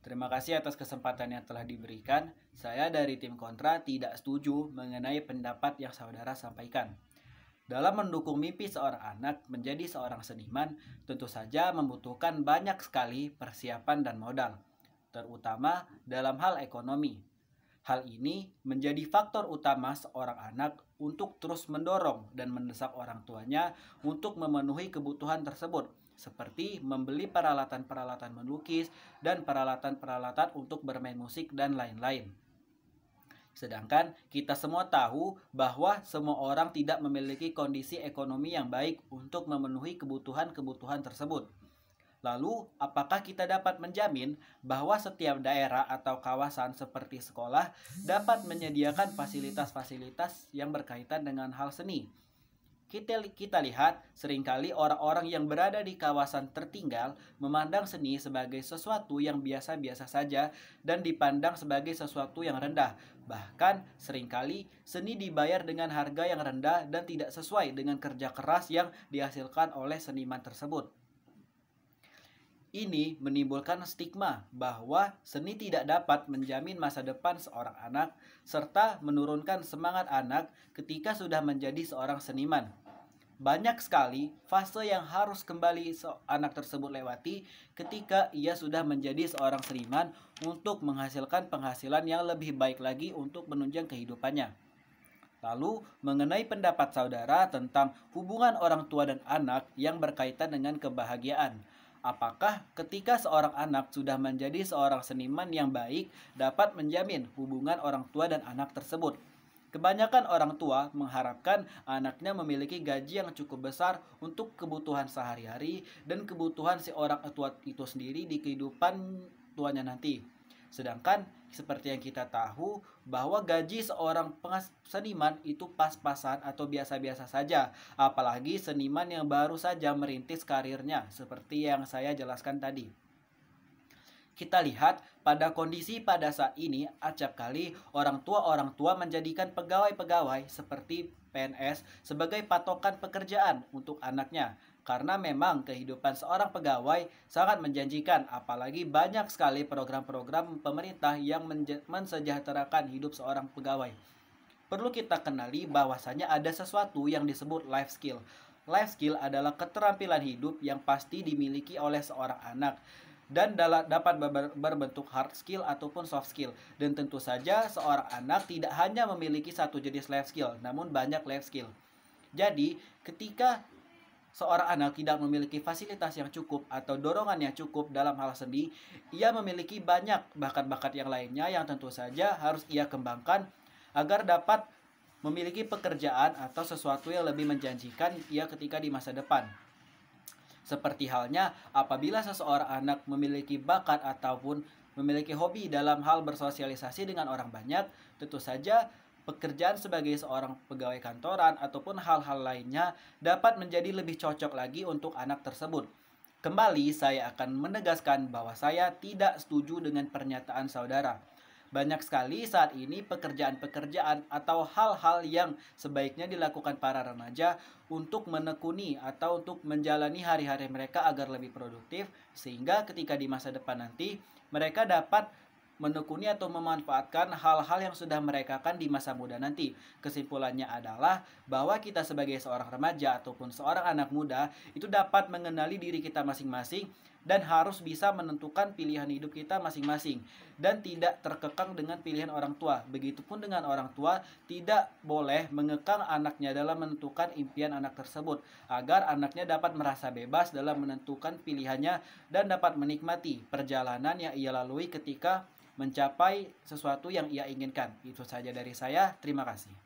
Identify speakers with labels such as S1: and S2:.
S1: Terima kasih atas kesempatan yang telah diberikan. Saya dari tim kontra tidak setuju mengenai pendapat yang saudara sampaikan. Dalam mendukung mimpi seorang anak menjadi seorang seniman, tentu saja membutuhkan banyak sekali persiapan dan modal, terutama dalam hal ekonomi. Hal ini menjadi faktor utama seorang anak untuk terus mendorong dan mendesak orang tuanya untuk memenuhi kebutuhan tersebut, seperti membeli peralatan-peralatan melukis dan peralatan-peralatan untuk bermain musik dan lain-lain. Sedangkan kita semua tahu bahwa semua orang tidak memiliki kondisi ekonomi yang baik untuk memenuhi kebutuhan-kebutuhan tersebut. Lalu, apakah kita dapat menjamin bahwa setiap daerah atau kawasan seperti sekolah dapat menyediakan fasilitas-fasilitas yang berkaitan dengan hal seni? Kita lihat seringkali orang-orang yang berada di kawasan tertinggal memandang seni sebagai sesuatu yang biasa-biasa saja dan dipandang sebagai sesuatu yang rendah. Bahkan seringkali seni dibayar dengan harga yang rendah dan tidak sesuai dengan kerja keras yang dihasilkan oleh seniman tersebut. Ini menimbulkan stigma bahwa seni tidak dapat menjamin masa depan seorang anak serta menurunkan semangat anak ketika sudah menjadi seorang seniman. Banyak sekali fase yang harus kembali anak tersebut lewati ketika ia sudah menjadi seorang seniman untuk menghasilkan penghasilan yang lebih baik lagi untuk menunjang kehidupannya. Lalu, mengenai pendapat saudara tentang hubungan orang tua dan anak yang berkaitan dengan kebahagiaan. Apakah ketika seorang anak sudah menjadi seorang seniman yang baik dapat menjamin hubungan orang tua dan anak tersebut? Kebanyakan orang tua mengharapkan anaknya memiliki gaji yang cukup besar untuk kebutuhan sehari-hari dan kebutuhan si orang tua itu sendiri di kehidupan tuanya nanti. Sedangkan seperti yang kita tahu bahwa gaji seorang seniman itu pas-pasan atau biasa-biasa saja, apalagi seniman yang baru saja merintis karirnya seperti yang saya jelaskan tadi. Kita lihat pada kondisi pada saat ini acap kali orang tua menjadikan pegawai-pegawai seperti PNS sebagai patokan pekerjaan untuk anaknya. Karena memang kehidupan seorang pegawai sangat menjanjikan, apalagi banyak sekali program-program pemerintah yang mensejahterakan hidup seorang pegawai. Perlu kita kenali bahwasanya ada sesuatu yang disebut life skill. Life skill adalah keterampilan hidup yang pasti dimiliki oleh seorang anak dan dapat berbentuk hard skill ataupun soft skill. Dan tentu saja seorang anak tidak hanya memiliki satu jenis life skill, namun banyak life skill. Jadi, ketika seorang anak tidak memiliki fasilitas yang cukup atau dorongan yang cukup dalam hal seni, ia memiliki banyak bakat-bakat yang lainnya yang tentu saja harus ia kembangkan agar dapat memiliki pekerjaan atau sesuatu yang lebih menjanjikan ia ketika di masa depan. Seperti halnya apabila seseorang anak memiliki bakat ataupun memiliki hobi dalam hal bersosialisasi dengan orang banyak, tentu saja pekerjaan sebagai seorang pegawai kantoran ataupun hal-hal lainnya dapat menjadi lebih cocok lagi untuk anak tersebut. Kembali saya akan menegaskan bahwa saya tidak setuju dengan pernyataan saudara. Banyak sekali saat ini pekerjaan-pekerjaan atau hal-hal yang sebaiknya dilakukan para remaja untuk menekuni atau untuk menjalani hari-hari mereka agar lebih produktif, sehingga ketika di masa depan nanti mereka dapat menekuni atau memanfaatkan hal-hal yang sudah mereka kan di masa muda nanti. Kesimpulannya adalah bahwa kita sebagai seorang remaja ataupun seorang anak muda itu dapat mengenali diri kita masing-masing dan harus bisa menentukan pilihan hidup kita masing-masing dan tidak terkekang dengan pilihan orang tua. Begitupun dengan orang tua tidak boleh mengekang anaknya dalam menentukan impian anak tersebut agar anaknya dapat merasa bebas dalam menentukan pilihannya dan dapat menikmati perjalanan yang ia lalui ketika mencapai sesuatu yang ia inginkan. Itu saja dari saya. Terima kasih.